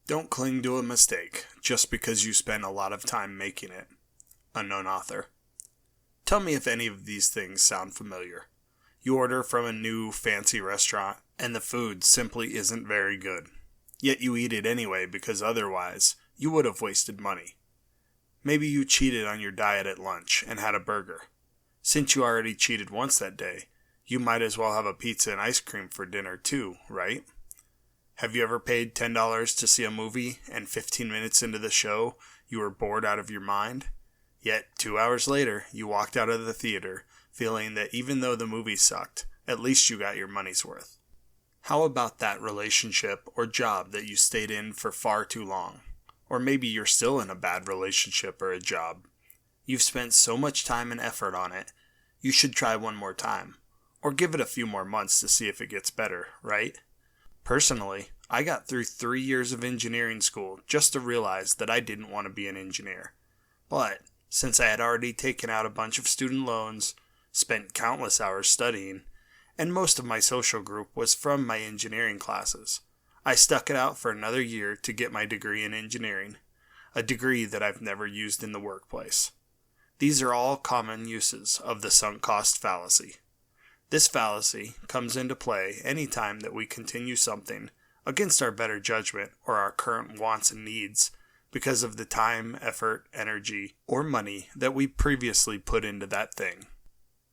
Don't cling to a mistake just because you spent a lot of time making it. Unknown author. Tell me if any of these things sound familiar. You order from a new fancy restaurant and the food simply isn't very good. Yet you eat it anyway because otherwise you would have wasted money. Maybe you cheated on your diet at lunch and had a burger. Since you already cheated once that day, you might as well have a pizza and ice cream for dinner too, right? Have you ever paid $10 to see a movie and 15 minutes into the show you were bored out of your mind? Yet 2 hours later, you walked out of the theater feeling that even though the movie sucked, at least you got your money's worth. How about that relationship or job that you stayed in for far too long? Or maybe you're still in a bad relationship or a job. You've spent so much time and effort on it, you should try one more time. Or give it a few more months to see if it gets better, right? Personally, I got through 3 years of engineering school just to realize that I didn't want to be an engineer. But since I had already taken out a bunch of student loans, spent countless hours studying, and most of my social group was from my engineering classes, I stuck it out for another year to get my degree in engineering, a degree that I've never used in the workplace. These are all common uses of the sunk cost fallacy. This fallacy comes into play any time that we continue something against our better judgment or our current wants and needs because of the time, effort, energy, or money that we previously put into that thing.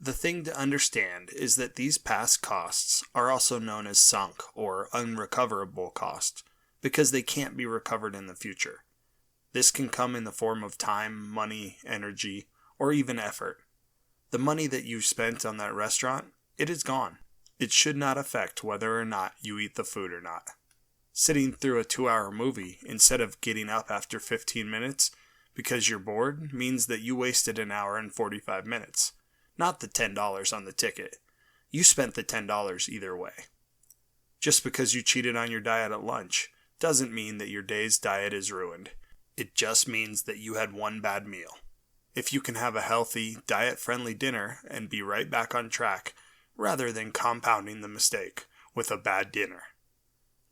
The thing to understand is that these past costs are also known as sunk or unrecoverable costs because they can't be recovered in the future. This can come in the form of time, money, energy, or even effort. The money that you spent on that restaurant, it is gone. It should not affect whether or not you eat the food or not. Sitting through a 2-hour movie instead of getting up after 15 minutes because you're bored means that you wasted an hour and 45 minutes, not the $10 on the ticket. You spent the $10 either way. Just because you cheated on your diet at lunch doesn't mean that your day's diet is ruined. It just means that you had one bad meal. If you can have a healthy, diet-friendly dinner and be right back on track, rather than compounding the mistake with a bad dinner.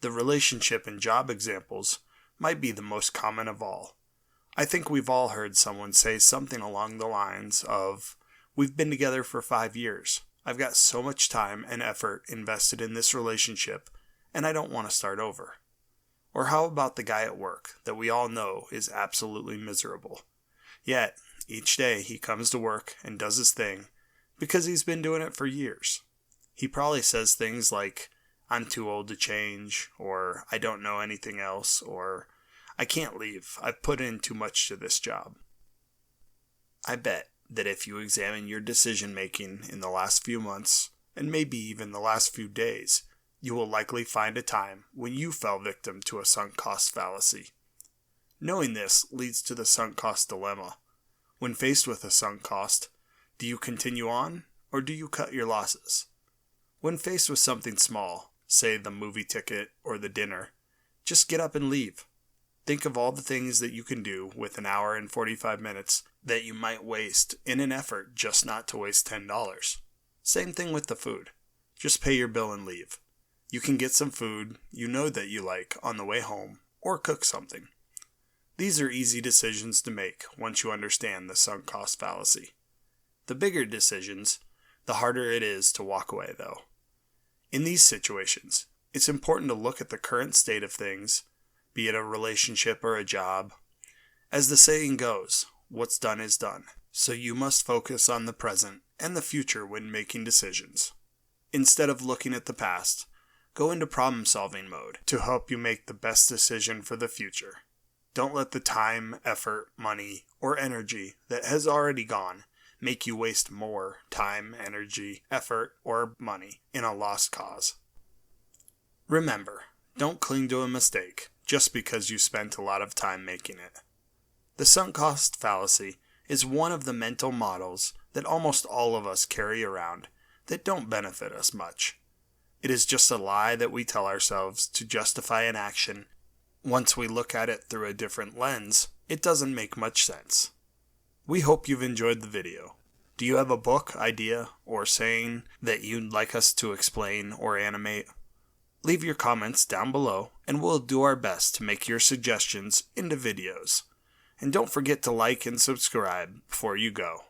The relationship and job examples might be the most common of all. I think we've all heard someone say something along the lines of, "We've been together for 5 years. I've got so much time and effort invested in this relationship, and I don't want to start over." Or how about the guy at work that we all know is absolutely miserable? Yet, each day he comes to work and does his thing because he's been doing it for years. He probably says things like, "I'm too old to change," or "I don't know anything else," or "I can't leave. I've put in too much to this job." I bet that if you examine your decision making in the last few months, and maybe even the last few days, you will likely find a time when you fell victim to a sunk cost fallacy. Knowing this leads to the sunk cost dilemma. When faced with a sunk cost, do you continue on, or do you cut your losses? When faced with something small, say the movie ticket or the dinner, just get up and leave. Think of all the things that you can do with an hour and 45 minutes that you might waste in an effort just not to waste $10. Same thing with the food. Just pay your bill and leave. You can get some food you know that you like on the way home, or cook something. These are easy decisions to make once you understand the sunk cost fallacy. The bigger decisions, the harder it is to walk away though. In these situations, it's important to look at the current state of things, be it a relationship or a job. As the saying goes, what's done is done. So you must focus on the present and the future when making decisions. Instead of looking at the past, go into problem-solving mode to help you make the best decision for the future. Don't let the time, effort, money, or energy that has already gone make you waste more time, energy, effort, or money in a lost cause. Remember, don't cling to a mistake just because you spent a lot of time making it. The sunk cost fallacy is one of the mental models that almost all of us carry around that don't benefit us much. It is just a lie that we tell ourselves to justify an action. Once we look at it through a different lens, it doesn't make much sense. We hope you've enjoyed the video. Do you have a book, idea, or saying that you'd like us to explain or animate? Leave your comments down below and we'll do our best to make your suggestions into videos. And don't forget to like and subscribe before you go.